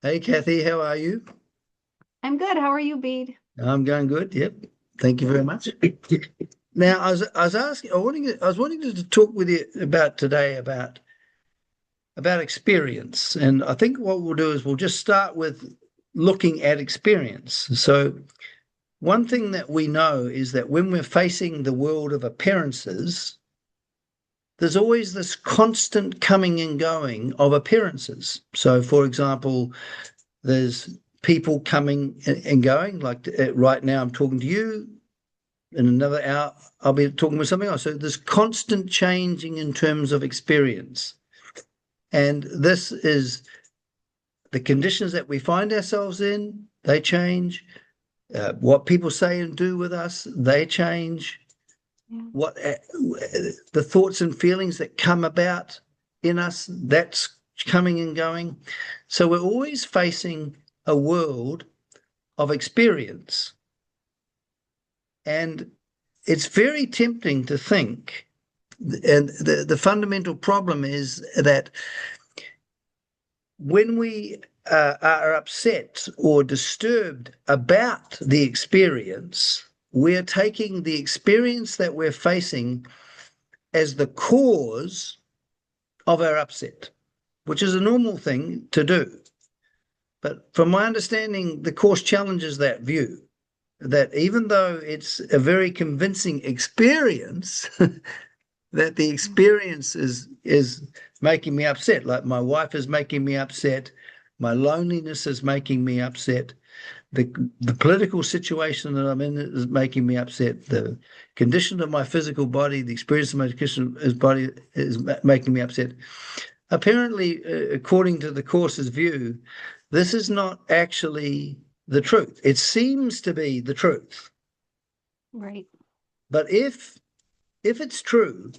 Hey, Kathy, how are you? I'm good. How are you, Bede? I'm going good. Yep. Thank you very much. Now, I was asking, I was wanting to talk with you about today about experience, and I think what we'll do is we'll just start with looking at experience. So, one thing that we know is that when we're facing the world of appearances, there's always this constant coming and going of appearances. So, for example, there's people coming and going. Like right now, I'm talking to you. In another hour, I'll be talking with something else. So there's constant changing in terms of experience. And this is the conditions that we find ourselves in, they change. What people say and do with us, they change. Yeah. What the thoughts and feelings that come about in us, that's coming and going. So we're always facing a world of experience. And it's very tempting to think, and the fundamental problem is that when we are upset or disturbed about the experience, we're taking the experience that we're facing as the cause of our upset, which is a normal thing to do. But from my understanding, the Course challenges that view that even though it's a very convincing experience, that the experience is making me upset. Like my wife is making me upset, my loneliness is making me upset, the the political situation that I'm in is making me upset, the condition of my physical body, the experience of my body is making me upset. Apparently, according to the Course's view, this is not actually the truth. It seems to be the truth. Right. But if it's true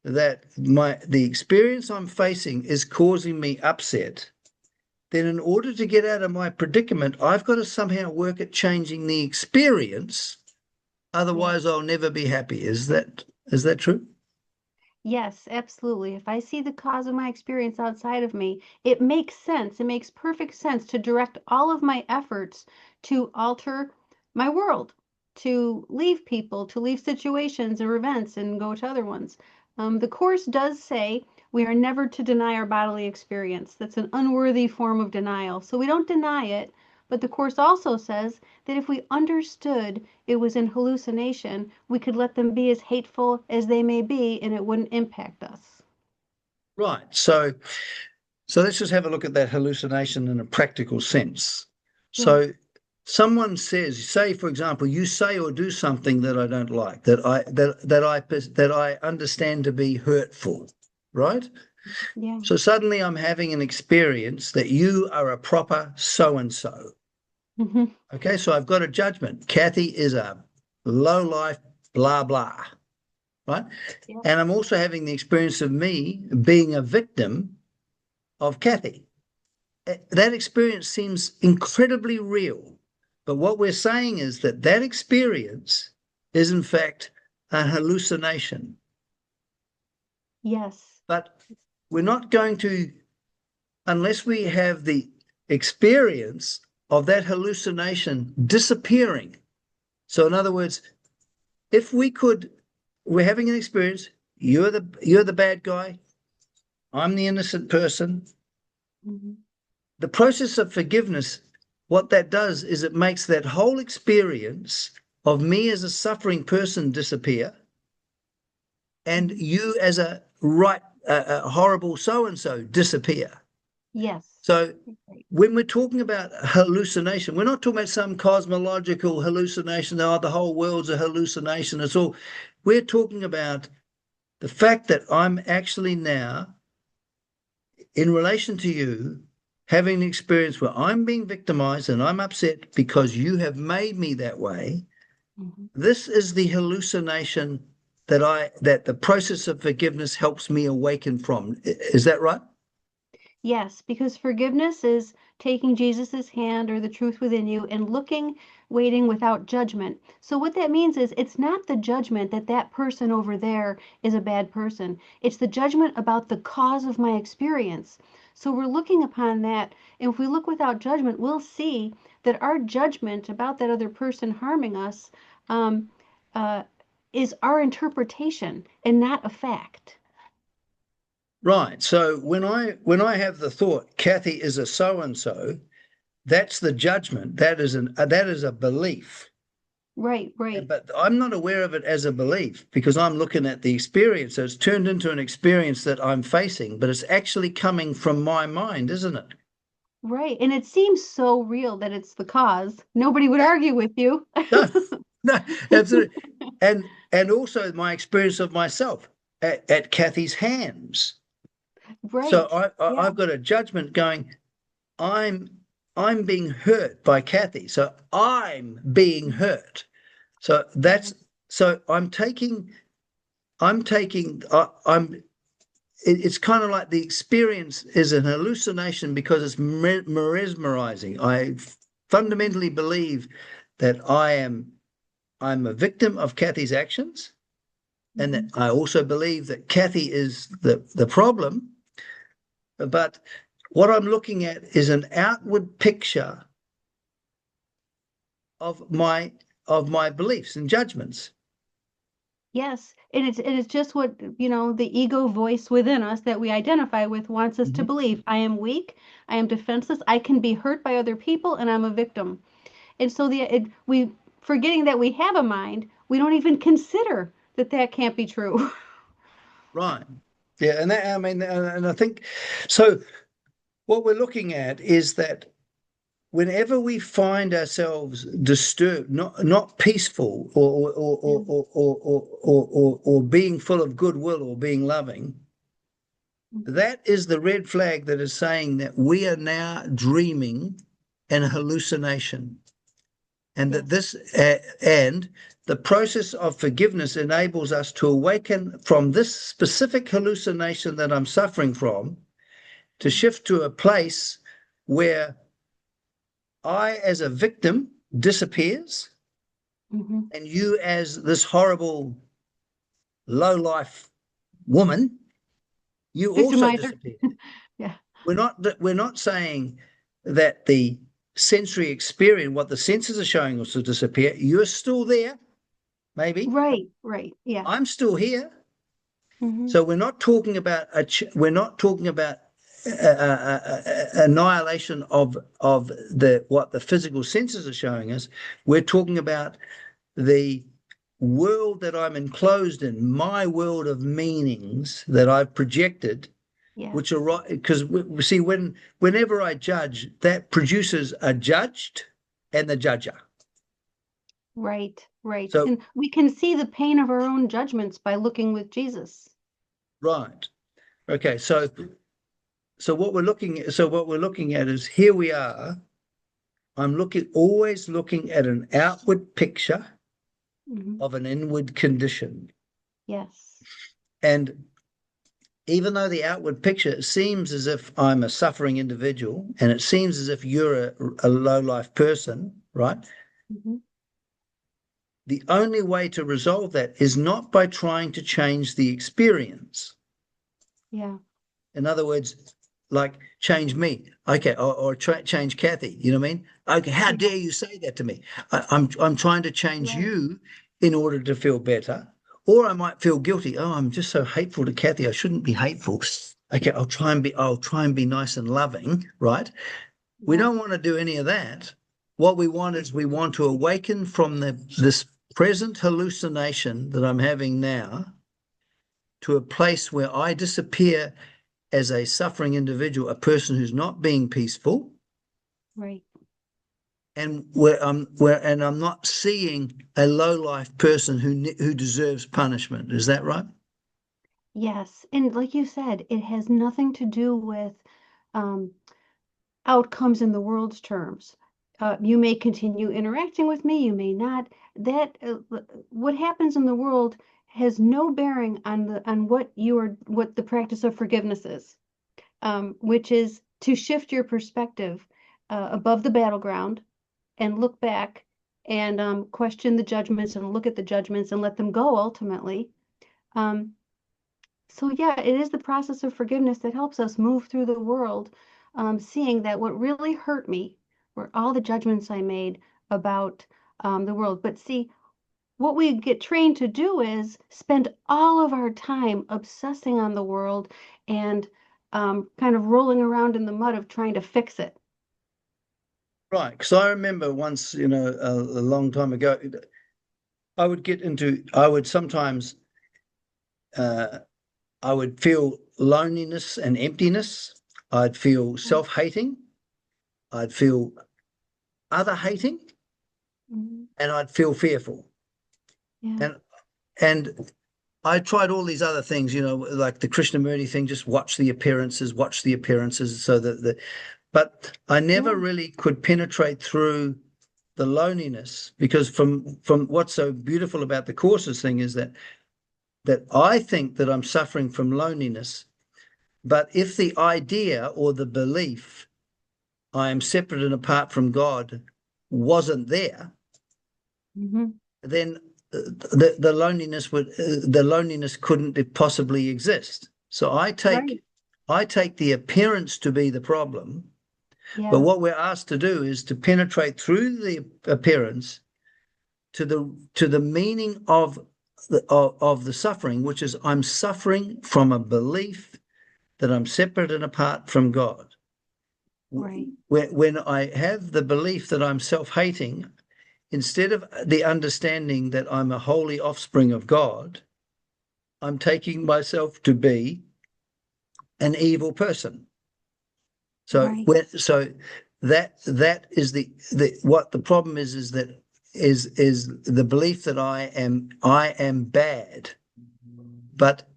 that the experience I'm facing is causing me upset, then in order to get out of my predicament, I've got to somehow work at changing the experience. Yes. Otherwise, I'll never be happy. Is that true? Yes, absolutely. If I see the cause of my experience outside of me, it makes sense. It makes perfect sense to direct all of my efforts to alter my world, to leave people, to leave situations or events and go to other ones. The Course does say we are never to deny our bodily experience. That's an unworthy form of denial. So we don't deny it. But the Course also says that if we understood it was in hallucination, we could let them be as hateful as they may be and it wouldn't impact us. Right. So let's just have a look at that hallucination in a practical sense. Yeah. So someone says, say for example, you say or do something that I don't like, that I understand to be hurtful, right? Yeah. So suddenly I'm having an experience that you are a proper so and so. Hmm. Okay, so I've got a judgment. Kathy is a low life, blah, blah, right? Yeah. And I'm also having the experience of me being a victim of Kathy. That experience seems incredibly real. But what we're saying is that that experience is, in fact, a hallucination. Yes. But we're not going to, unless we have the experience of that hallucination disappearing. So, in other words, if we could, we're having an experience, you're the bad guy, I'm the innocent person. Hmm. The process of forgiveness, what that does is it makes that whole experience of me as a suffering person disappear and Hmm. you as a horrible so and so disappear. Yes. So Right. when we're talking about hallucination, we're not talking about some cosmological hallucination. Oh, the whole world's a hallucination. It's all. We're talking about the fact that I'm actually now, in relation to you, having an experience where I'm being victimized and I'm upset because you have made me that way. Hmm. This is the hallucination that the process of forgiveness helps me awaken from. Is that right? Yes, because forgiveness is taking Jesus's hand or the truth within you and looking, waiting without judgment. So what that means is it's not the judgment that that person over there is a bad person. It's the judgment about the cause of my experience. So we're looking upon that. And if we look without judgment, we'll see that our judgment about that other person harming us um, uh, is our interpretation and not a fact. Right. So when I have the thought, Kathy is a so and so, that's the judgment. That is a belief. Right, right, But I'm not aware of it as a belief because I'm looking at the experience. So it's turned into an experience that I'm facing, but it's actually coming from my mind, isn't it? right. And it seems so real that it's the cause. Nobody would argue with you. No, no, absolutely. And also my experience of myself at Kathy's hands. So Right. Yeah. I've got a judgment going, I'm I'm being hurt by Kathy. So I'm being hurt. So Yeah. that's so I'm taking I'm it's kind of like the experience is an hallucination because it's mesmerizing. I fundamentally believe that I'm a victim of Kathy's actions, and that Mhm. I also believe that Kathy is the problem. But what I'm looking at is an outward picture of my beliefs and judgments. Yes, and it's just what, the ego voice within us that we identify with wants us to Mhm. believe. I am weak, I am defenseless, I can be hurt by other people, and I'm a victim. And so we forgetting that we have a mind, we don't even consider that that can't be true. Right. Yeah, and that I mean, and I think so. What we're looking at is that whenever we find ourselves disturbed, not peaceful Yeah. or being full of goodwill or being loving, Mhm. that is the red flag that is saying that we are now dreaming an hallucination, and that Yes. and the process of forgiveness enables us to awaken from this specific hallucination that I'm suffering from to shift to a place where I, as a victim, disappears, Hmm. and you, as this horrible, low life woman, you also Victimizer. disappear. Yeah. We're not saying that the sensory experience, what the senses are showing us, will disappear. You're still there, maybe. Right, right. Yeah. I'm still here. Hmm. So we're not talking about annihilation of the what the physical senses are showing us. We're talking about the world that I'm enclosed in, my world of meanings that I've projected, which are Yes. right. Because we see whenever I judge, that produces a judged and the judger. Right, right. So And we can see the pain of our own judgments by looking with Jesus. right, okay. So what we're looking at is here we are. I'm always looking at an outward picture Hmm. of an inward condition. Yes. And even though the outward picture seems as if I'm a suffering individual and it seems as if you're a low life person, right? Hmm. The only way to resolve that is not by trying to change the experience. Yeah. In other words, like change me, okay, or change Kathy. You know what I mean? Okay, how Yeah. dare you say that to me? I'm trying to change Right. you in order to feel better, or I might feel guilty. Oh, I'm just so hateful to Kathy. I shouldn't be hateful. Okay, I'll try and be nice and loving, right? We Yeah. don't want to do any of that. What we want is we want to awaken from this present hallucination that I'm having now to a place where I disappear as a suffering individual, a person who's not being peaceful, Right. and where I'm not seeing a low life person who deserves punishment. Is that right? Yes. And like you said, it has nothing to do with um, outcomes in the world's terms. You may continue interacting with me, you may not. That what happens in the world has no bearing on what the practice of forgiveness is, which is to shift your perspective above the battleground and look back and question the judgments and look at the judgments and let them go ultimately. Um, So yeah, it is the process of forgiveness that helps us move through the world, seeing that what really hurt me were all the judgments I made about the world. But see, what we get trained to do is spend all of our time obsessing on the world and kind of rolling around in the mud of trying to fix it. Right. Because I remember once, a long time ago, I would sometimes, uh, I would feel loneliness and emptiness. I'd feel self-hating. I'd feel other hating, Mhm. and I'd feel fearful. Yeah. And and I tried all these other things, like the Krishnamurti thing, just watch the appearances, so that but I never Yeah. really could penetrate through the loneliness, because from what's so beautiful about the courses thing is that I think that I'm suffering from loneliness, but if the idea or the belief I am separate and apart from God wasn't there, Hmm. then the loneliness the loneliness couldn't possibly exist. So Right. I take the appearance to be the problem, but Yeah. what we're asked to do is to penetrate through the appearance to the meaning of the suffering, which is I'm suffering from a belief that I'm separate and apart from God. Right. When I have the belief that I'm self-hating, instead of the understanding that I'm a holy offspring of God, I'm taking myself to be an evil person. So Right. so that is the what the problem is that is the belief that I am bad. But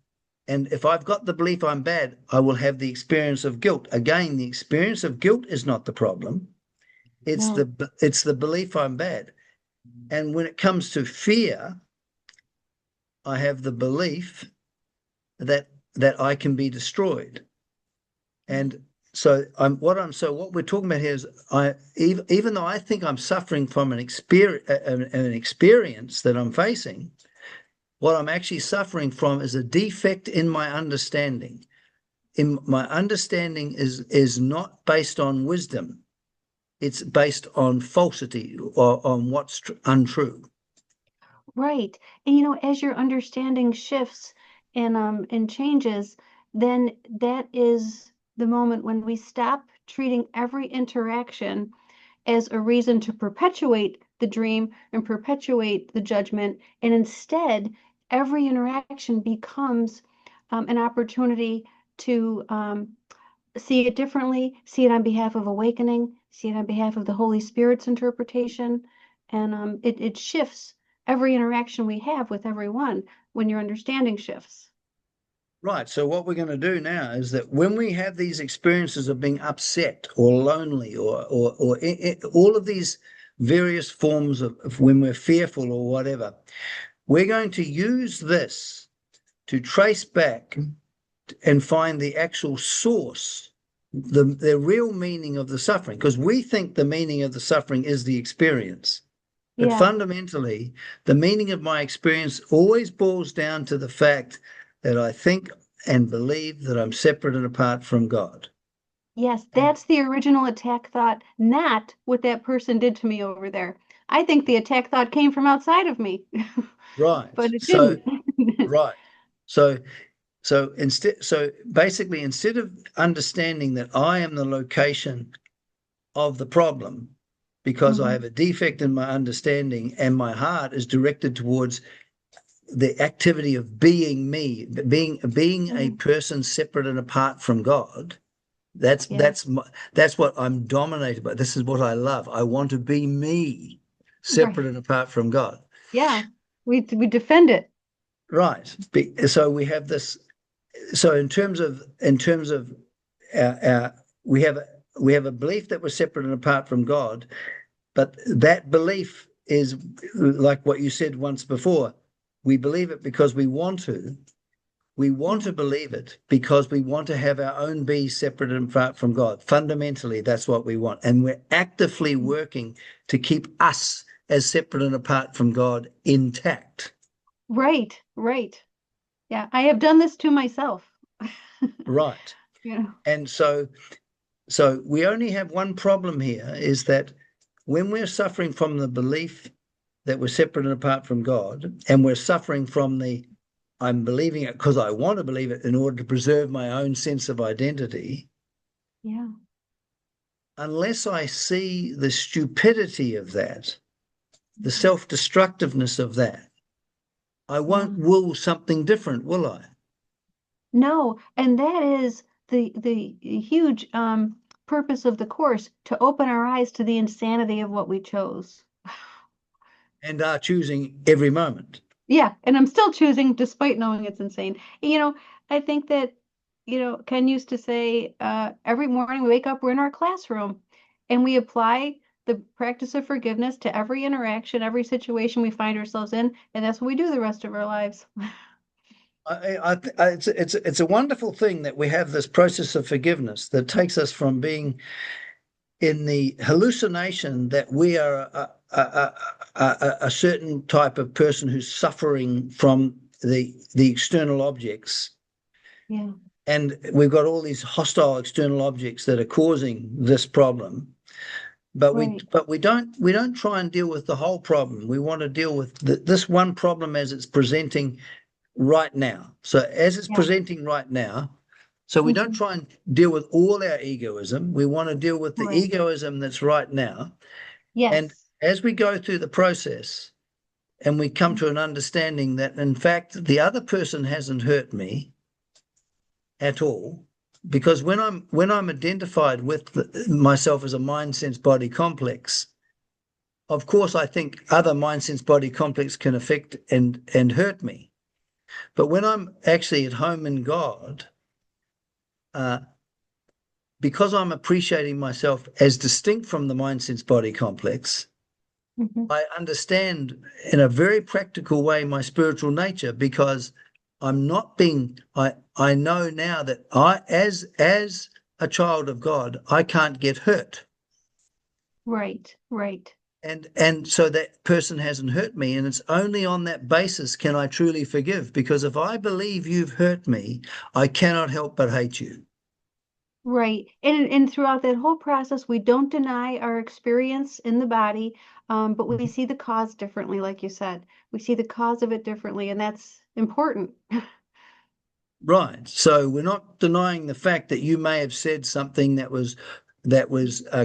and if I've got the belief I'm bad, I will have the experience of guilt. Again, the experience of guilt is not the problem. No. It's the belief I'm bad. And when it comes to fear, I have the belief that I can be destroyed. And so what we're talking about here is even though I think I'm suffering from an experience that I'm facing, what I'm actually suffering from is a defect in my understanding. In my understanding is not based on wisdom. It's based on falsity or on what's untrue. Right. And as your understanding shifts and changes, then that is the moment when we stop treating every interaction as a reason to perpetuate the dream and perpetuate the judgment. And instead, every interaction becomes an opportunity to see it differently, see it on behalf of awakening, see it on behalf of the Holy Spirit's interpretation. And it shifts every interaction we have with everyone when your understanding shifts. Right. So what we're going to do now is that when we have these experiences of being upset or lonely or all of these various forms of when we're fearful or whatever, we're going to use this to trace back and find the actual source, the real meaning of the suffering, because we think the meaning of the suffering is the experience. But Yeah. fundamentally, the meaning of my experience always boils down to the fact that I think and believe that I'm separate and apart from God. Yes, And that's the original attack thought, not what that person did to me over there. I think the attack thought came from outside of me, right. but it didn't. Right. So so basically instead of understanding that I am the location of the problem because I Hmm. have a defect in my understanding and my heart is directed towards the activity of being me, being a Hmm. person separate and apart from God. Yeah. That's what I'm dominated by. This is what I love. I want to be me, separate Right. and apart from God. Yeah. We defend it. Right. So we have this. So in terms of our we have a belief that we're separate and apart from God, but that belief is like what you said once before. We believe it because we want to. We want Yeah. to believe it because we want to have our own be separate and apart from God. Fundamentally, that's what we want. And we're actively working to keep us as separate and apart from God intact. Right. Right. Yeah, I have done this to myself. Right. You know. And so we only have one problem here, is that when we're suffering from the belief that we're separate and apart from God, and we're suffering from the I'm believing it because I want to believe it in order to preserve my own sense of identity, Yeah. unless I see the stupidity of that, the Mhm. self-destructiveness of that, I Yeah. won't will something different, will I? No, and that is the huge purpose of the course, to open our eyes to the insanity of what we chose. And are choosing every moment. Yeah, and I'm still choosing despite knowing it's insane. I think that, Ken used to say, every morning we wake up, we're in our classroom, and we apply the practice of forgiveness to every interaction, every situation we find ourselves in, and that's what we do the rest of our lives. It's a wonderful thing that we have this process of forgiveness that takes us from being in the hallucination that we are a certain type of person who's suffering from the external objects, Yeah, and we've got all these hostile external objects that are causing this problem. But we right. but we don't try and deal with the whole problem. We want to deal with this one problem as it's presenting right now. So as it's Yeah. presenting right now, so we don't Hmm. try and deal with all our egoism. We want to deal with the Right. egoism that's right now. And Yes. as we go through the process and we come to an understanding that in fact the other person hasn't hurt me at all, because when I'm identified with myself as a mind sense body complex, of course I think other mind sense body complex can affect and hurt me. But when I'm actually at home in God, uh, because I'm appreciating myself as distinct from the mind sense body complex, Hmm. I understand in a very practical way my spiritual nature, because I know now that as a child of God, I can't get hurt. Right. Right. And so that person hasn't hurt me, and it's only on that basis can I truly forgive, because if I believe you've hurt me, I cannot help but hate you. Right. And throughout that whole process, we don't deny our experience in the body, but we see the cause differently, like you said. We see the cause of it differently, and that's important. Right. So we're not denying the fact that you may have said something that was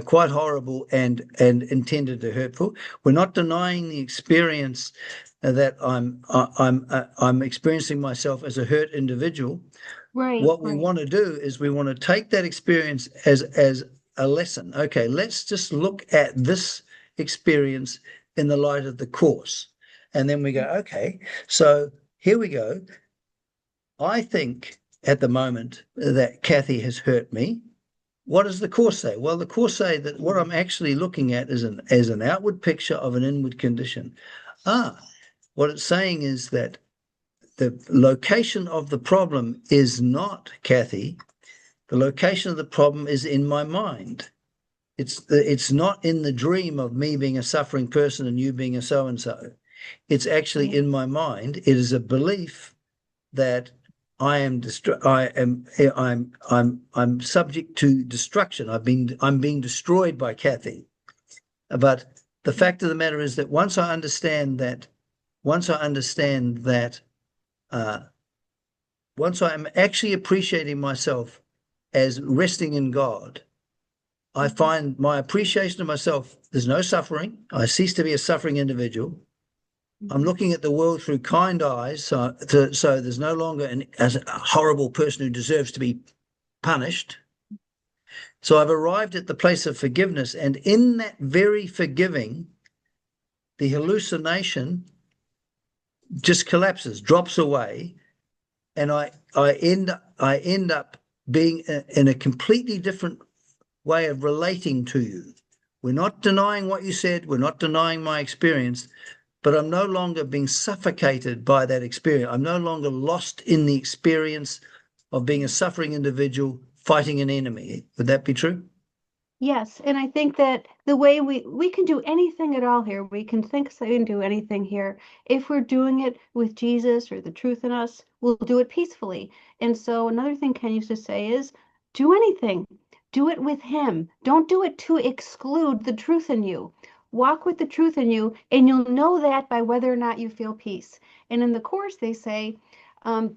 quite horrible and intended to hurtful. We're not denying the experience that I'm experiencing myself as a hurt individual. Right, What we right. want to do is we want to take that experience as a lesson. Okay, let's just look at this experience in the light of the course. And then we go, okay, so here we go. I think at the moment that Kathy has hurt me. What does the course say? Well, the course say that what I'm actually looking at is an outward picture of an inward condition. What it's saying is that the location of the problem is not Kathy. The location of the problem is in my mind. It's not in the dream of me being a suffering person and you being a so and so. It's actually Yeah. in my mind. It is a belief that I'm subject to destruction. I'm being destroyed by Kathy. But the fact of the matter is that once I understand that, uh, once I'm actually appreciating myself as resting in God, I Mhm. find my appreciation of myself, there's no suffering. I cease to be a suffering individual. I'm Mhm. looking at the world through kind eyes, so there's no longer as a horrible person who deserves to be punished. So I've arrived at the place of forgiveness, and in that very forgiving, the hallucination just collapses, drops away, and I end up being in a completely different way of relating to you. We're not denying what you said, we're not denying my experience, but I'm no longer being suffocated by that experience. I'm no longer lost in the experience of being a suffering individual fighting an enemy. Would that be true? Yes, and I think that the way we can do anything at all here, we can think, say, and do anything here. If we're doing it with Jesus or the truth in us, we'll do it peacefully. And so another thing Ken used to say is, do anything. Do it with him. Don't do it to exclude the truth in you. Walk with the truth in you, and you'll know that by whether or not you feel peace. And in the Course, they say,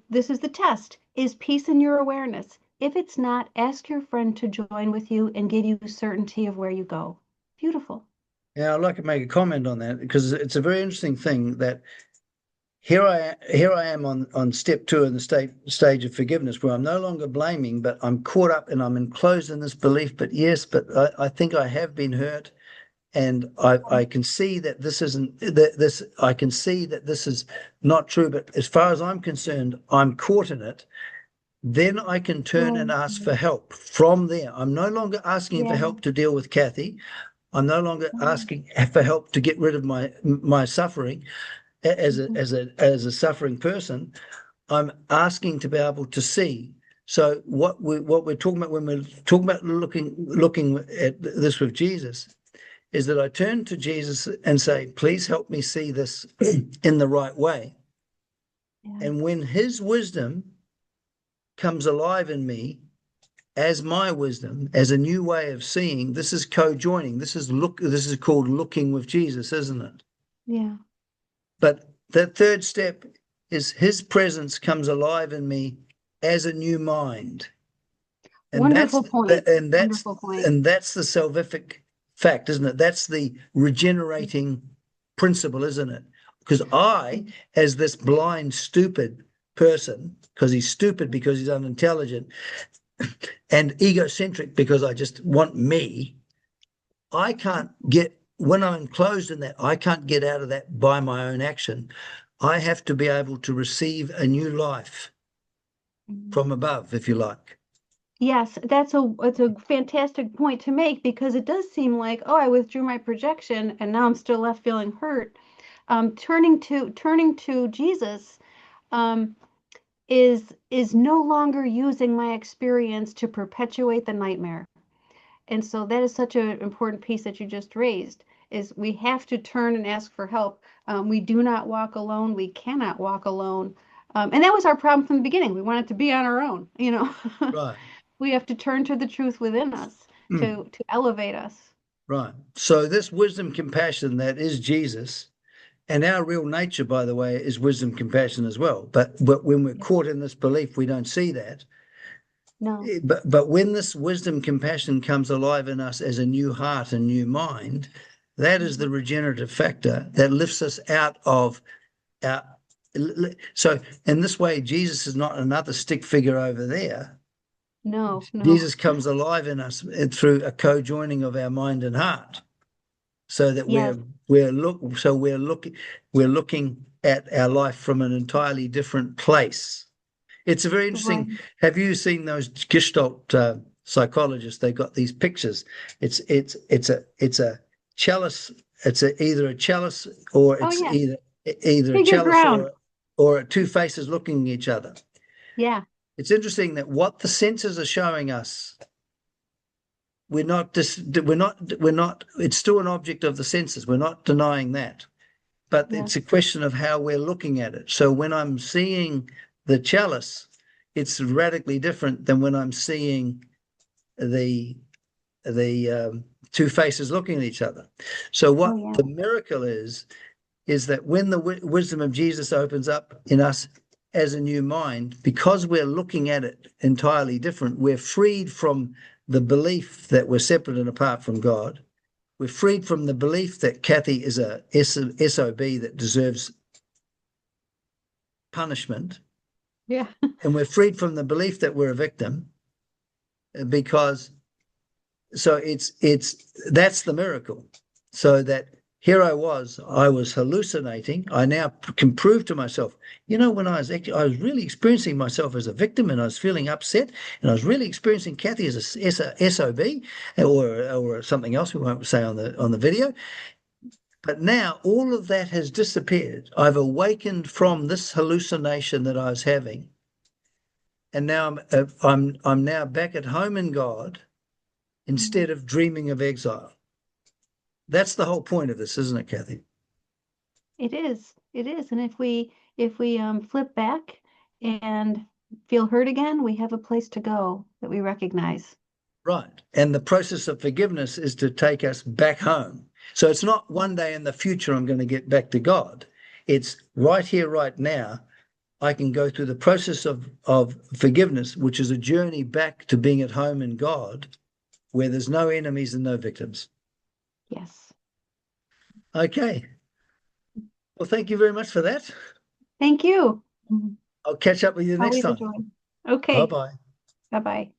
this is the test. Is peace in your awareness? If it's not, ask your friend to join with you and give you certainty of where you go. Beautiful. Yeah, I'd like to make a comment on that because it's a very interesting thing that here I am on step two in the stage of forgiveness, where I'm no longer blaming, but I'm caught up and I'm enclosed in this belief. But yes, but I think I have been hurt, and I can see that this isn't that this I can see that this is not true. But as far as I'm concerned, I'm caught in it. Then I can turn and ask for Mhm. help from there. I'm no longer asking for Yeah. help to deal with Kathy. I'm no longer Mhm. asking for help to get rid of my suffering Mhm. as a suffering person. I'm asking to be able to see. So what we're talking about when we're talking about looking at this with Jesus is that I turn to Jesus and say, please help me see this in the right way. Yeah. And when his wisdom comes alive in me as my wisdom, as a new way of seeing, this is co-joining. This is called looking with Jesus, isn't it? Yeah. But the third step is his presence comes alive in me as a new mind. And that's Wonderful point. and that's Wonderful point. and that's the salvific fact, isn't it? That's the regenerating principle, isn't it? Because I, as this blind, stupid person, because he's stupid because he's unintelligent, and egocentric because I just want me, I can't get, when I'm enclosed in that, I can't get out of that by my own action. I have to be able to receive a new life Mhm. from above, if you like. Yes, it's a fantastic point to make because it does seem like, oh, I withdrew my projection and now I'm still left feeling hurt. Turning to Jesus um, is no longer using my experience to perpetuate the nightmare. And so that is such an important piece that you just raised is we have to turn and ask for help. We do not walk alone. We cannot walk alone. And that was our problem from the beginning. We wanted to be on our own, you know. Right. We have to turn to the truth within us Mm, to elevate us. right. So this wisdom, compassion that is Jesus, and our real nature, by the way, is wisdom, compassion as well. But when we're Yeah. caught in this belief, we don't see that. No. But when this wisdom, compassion comes alive in us as a new heart and new mind, that is Mhm. the regenerative factor that lifts us out of our. So in this way, Jesus is not another stick figure over there. No, no. Jesus comes alive in us through a co-joining of our mind and heart, so that Yes, we're looking at our life from an entirely different place. It's a very right. interesting. Have you seen those Gestalt psychologists? They got these pictures. It's a chalice. Either a chalice or Oh, it's yeah. either a Figure chalice ground. or two faces looking at each other. Yeah. It's interesting that what the senses are showing us, we're not. It's still an object of the senses. We're not denying that, but Yes. it's a question of how we're looking at it. So when I'm seeing the chalice, it's radically different than when I'm seeing the two faces looking at each other. So Oh, what yeah. the miracle is that when the wisdom of Jesus opens up in us as a new mind, because we're looking at it entirely different, we're freed from the belief that we're separate and apart from God. We're freed from the belief that Kathy is a SOB that deserves punishment. Yeah. And we're freed from the belief that we're a victim because so it's that's the miracle. So that here I was hallucinating. I now can prove to myself, when I was really experiencing myself as a victim and I was feeling upset and I was really experiencing Kathy as a SOB or something else we won't say on the video. But now all of that has disappeared. I've awakened from this hallucination that I was having, and now I'm now back at home in God, instead of dreaming of exile. That's the whole point of this, isn't it, Kathy? It is. It is. And if we flip back and feel hurt again, we have a place to go that we recognize. Right. And the process of forgiveness is to take us back home. So it's not one day in the future I'm going to get back to God. It's right here, right now. I can go through the process of forgiveness, which is a journey back to being at home in God, where there's no enemies and no victims. Yes. Okay. Well, thank you very much for that. Thank you. I'll catch up with you next Always a time. joy. Bye Okay. bye. Bye-bye.